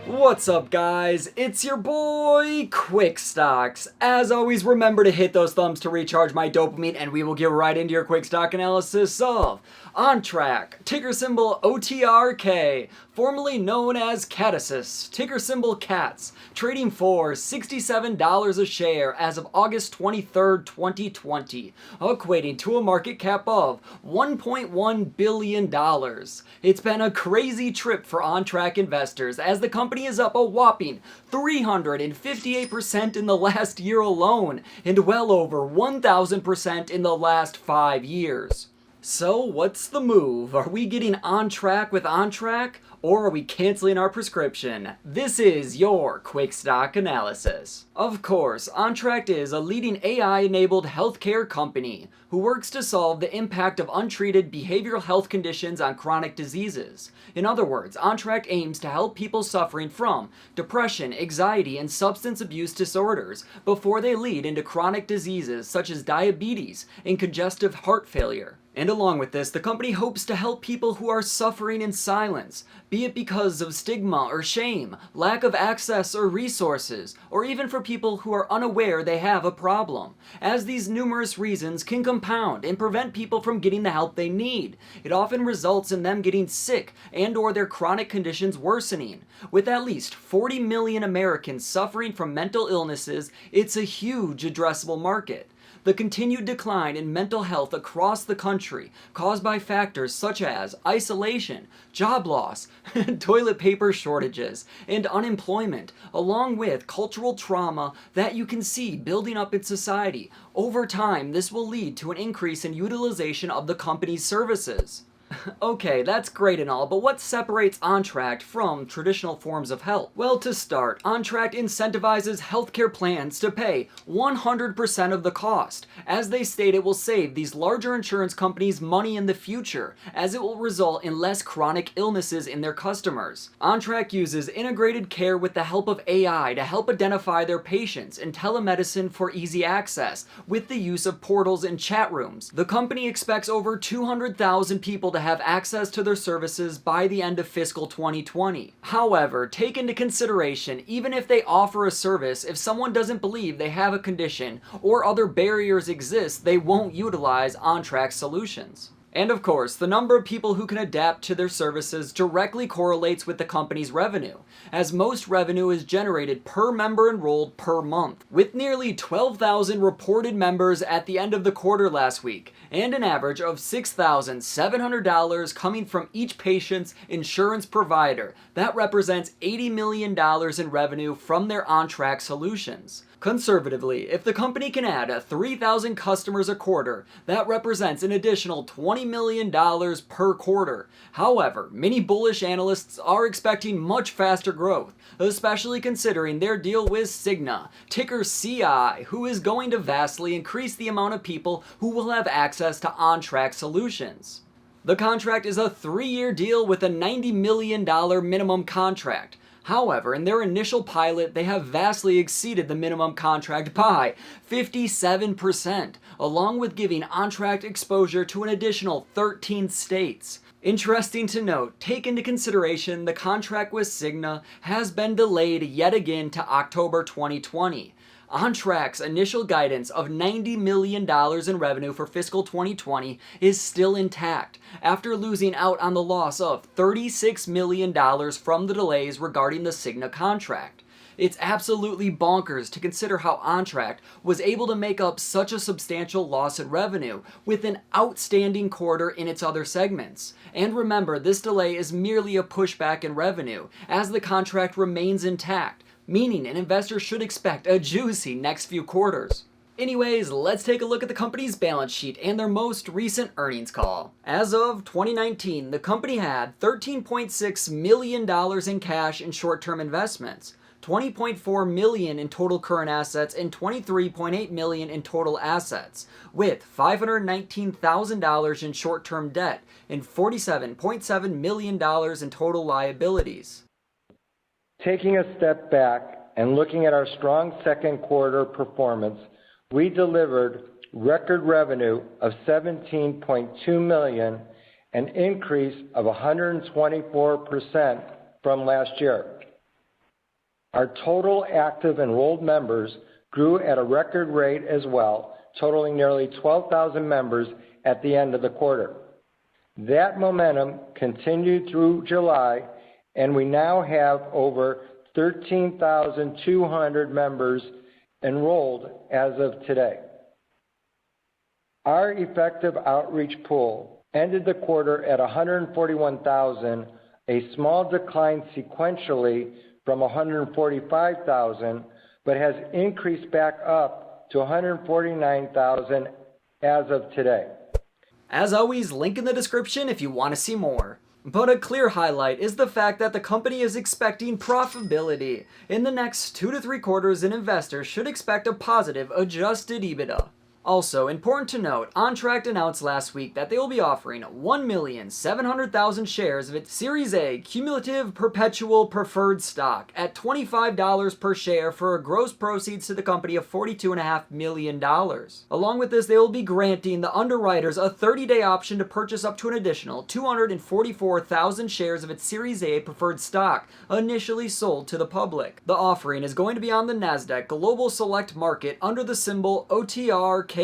What's up, guys? It's your boy, Quick Stocks. As always, remember to hit those thumbs to recharge my dopamine, and we will get right into your quick stock analysis of OnTrak, ticker symbol OTRK, formerly known as Catasys, ticker symbol CATS, trading for $67 a share as of August 23rd, 2020, equating to a market cap of $1.1 billion. It's been a crazy trip for OnTrak investors as the company is up a whopping 358% in the last year alone and well over 1,000% in the last 5 years. So what's the move? Are we getting on track with OnTrak, or are we canceling our prescription? This is your quick stock analysis. Of course, OnTrak is a leading AI-enabled healthcare company who works to solve the impact of untreated behavioral health conditions on chronic diseases. In other words, OnTrak aims to help people suffering from depression, anxiety, and substance abuse disorders before they lead into chronic diseases such as diabetes and congestive heart failure. And along with this, the company hopes to help people who are suffering in silence, be it because of stigma or shame, lack of access or resources, or even for people who are unaware they have a problem, as these numerous reasons can compound and prevent people from getting the help they need. It often results in them getting sick and or their chronic conditions worsening. With at least 40 million Americans suffering from mental illnesses, it's a huge addressable market. The continued decline in mental health across the country, caused by factors such as isolation, job loss, toilet paper shortages, and unemployment, along with cultural trauma that you can see building up in society. Over time, this will lead to an increase in utilization of the company's services. Okay, that's great and all, but what separates OnTrak from traditional forms of help? Well, to start, OnTrak incentivizes healthcare plans to pay 100% of the cost. As they state, it will save these larger insurance companies money in the future, as it will result in less chronic illnesses in their customers. OnTrak uses integrated care with the help of AI to help identify their patients and telemedicine for easy access, with the use of portals and chat rooms. The company expects over 200,000 people to have access to their services by the end of fiscal 2020. However, take into consideration, even if they offer a service, if someone doesn't believe they have a condition or other barriers exist, they won't utilize OnTrak solutions. And of course, the number of people who can adapt to their services directly correlates with the company's revenue, as most revenue is generated per member enrolled per month, with nearly 12,000 reported members at the end of the quarter last week, and an average of $6,700 coming from each patient's insurance provider. That represents $80 million in revenue from their OnTrak solutions. Conservatively, if the company can add 3,000 customers a quarter, that represents an additional $20 million per quarter. However, many bullish analysts are expecting much faster growth, especially considering their deal with Cigna, ticker CI, who is going to vastly increase the amount of people who will have access to OnTrak solutions. The contract is a 3-year deal with a $90 million minimum contract. However, in their initial pilot, they have vastly exceeded the minimum contract by 57%, along with giving OnTrak exposure to an additional 13 states. Interesting to note, take into consideration the contract with Cigna has been delayed yet again to October 2020. OnTrak's initial guidance of $90 million in revenue for fiscal 2020 is still intact, after losing out on the loss of $36 million from the delays regarding the Cigna contract. It's absolutely bonkers to consider how OnTrak was able to make up such a substantial loss in revenue with an outstanding quarter in its other segments. And remember, this delay is merely a pushback in revenue, as the contract remains intact, meaning an investor should expect a juicy next few quarters. Anyways, let's take a look at the company's balance sheet and their most recent earnings call. As of 2019, the company had $13.6 million in cash and short-term investments, $20.4 million in total current assets, and $23.8 million in total assets, with $519,000 in short-term debt and $47.7 million in total liabilities. Taking a step back and looking at our strong second quarter performance, we delivered record revenue of $17.2 million, an increase of 124% from last year. Our total active enrolled members grew at a record rate as well, totaling nearly 12,000 members at the end of the quarter. That momentum continued through July, and we now have over 13,200 members enrolled as of today. Our effective outreach pool ended the quarter at 141,000, a small decline sequentially from 145,000, but has increased back up to 149,000 as of today. As always, link in the description if you want to see more. But a clear highlight is the fact that the company is expecting profitability. In the next 2 to 3 quarters, and investors should expect a positive adjusted EBITDA. Also, important to note, OnTrak announced last week that they will be offering 1,700,000 shares of its Series A cumulative perpetual preferred stock at $25 per share for a gross proceeds to the company of $42.5 million. Along with this, they will be granting the underwriters a 30-day option to purchase up to an additional 244,000 shares of its Series A preferred stock, initially sold to the public. The offering is going to be on the Nasdaq Global Select Market under the symbol OTRK,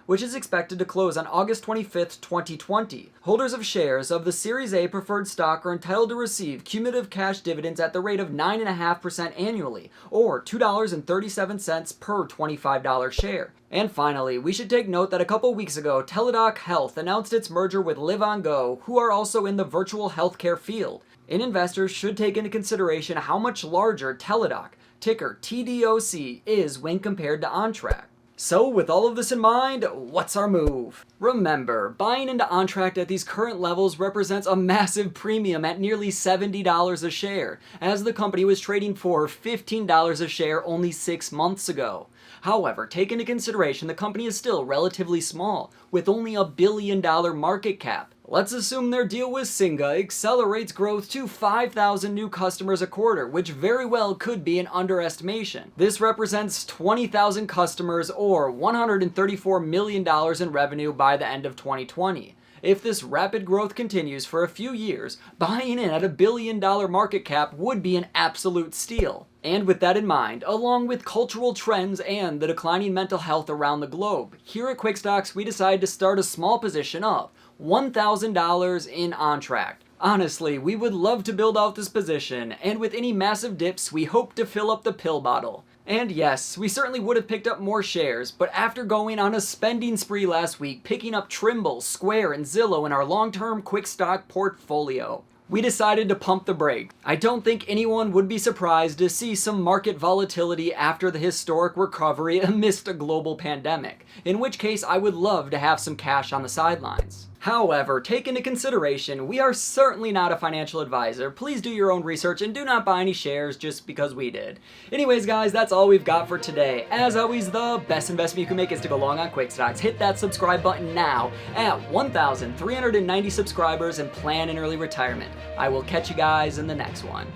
which is expected to close on August 25th, 2020. Holders of shares of the Series A preferred stock are entitled to receive cumulative cash dividends at the rate of 9.5% annually, or $2.37 per $25 share. And finally, we should take note that a couple weeks ago, Teladoc Health announced its merger with LiveOnGo, who are also in the virtual healthcare field. And investors should take into consideration how much larger Teladoc, ticker TDOC, is when compared to OnTrak. So with all of this in mind, what's our move? Remember, buying into OnTrak at these current levels represents a massive premium at nearly $70 a share, as the company was trading for $15 a share only 6 months ago. However, take into consideration the company is still relatively small, with only a $1 billion market cap. Let's assume their deal with Singa accelerates growth to 5,000 new customers a quarter, which very well could be an underestimation. This represents 20,000 customers or $134 million in revenue by the end of 2020. If this rapid growth continues for a few years, buying in at a $1 billion market cap would be an absolute steal. And with that in mind, along with cultural trends and the declining mental health around the globe, here at QuickStocks we decided to start a small position of $1,000 in OnTrak. Honestly, we would love to build out this position, and with any massive dips, we hope to fill up the pill bottle. And yes, we certainly would have picked up more shares, but after going on a spending spree last week, picking up Trimble, Square, and Zillow in our long-term QuickStock portfolio, we decided to pump the brakes. I don't think anyone would be surprised to see some market volatility after the historic recovery amidst a global pandemic, in which case I would love to have some cash on the sidelines. However, take into consideration, we are certainly not a financial advisor. Please do your own research and do not buy any shares just because we did. Anyways guys, that's all we've got for today. As always, the best investment you can make is to go long on QuickStocks. Hit that subscribe button now at 1,390 subscribers and plan an early retirement. I will catch you guys in the next one.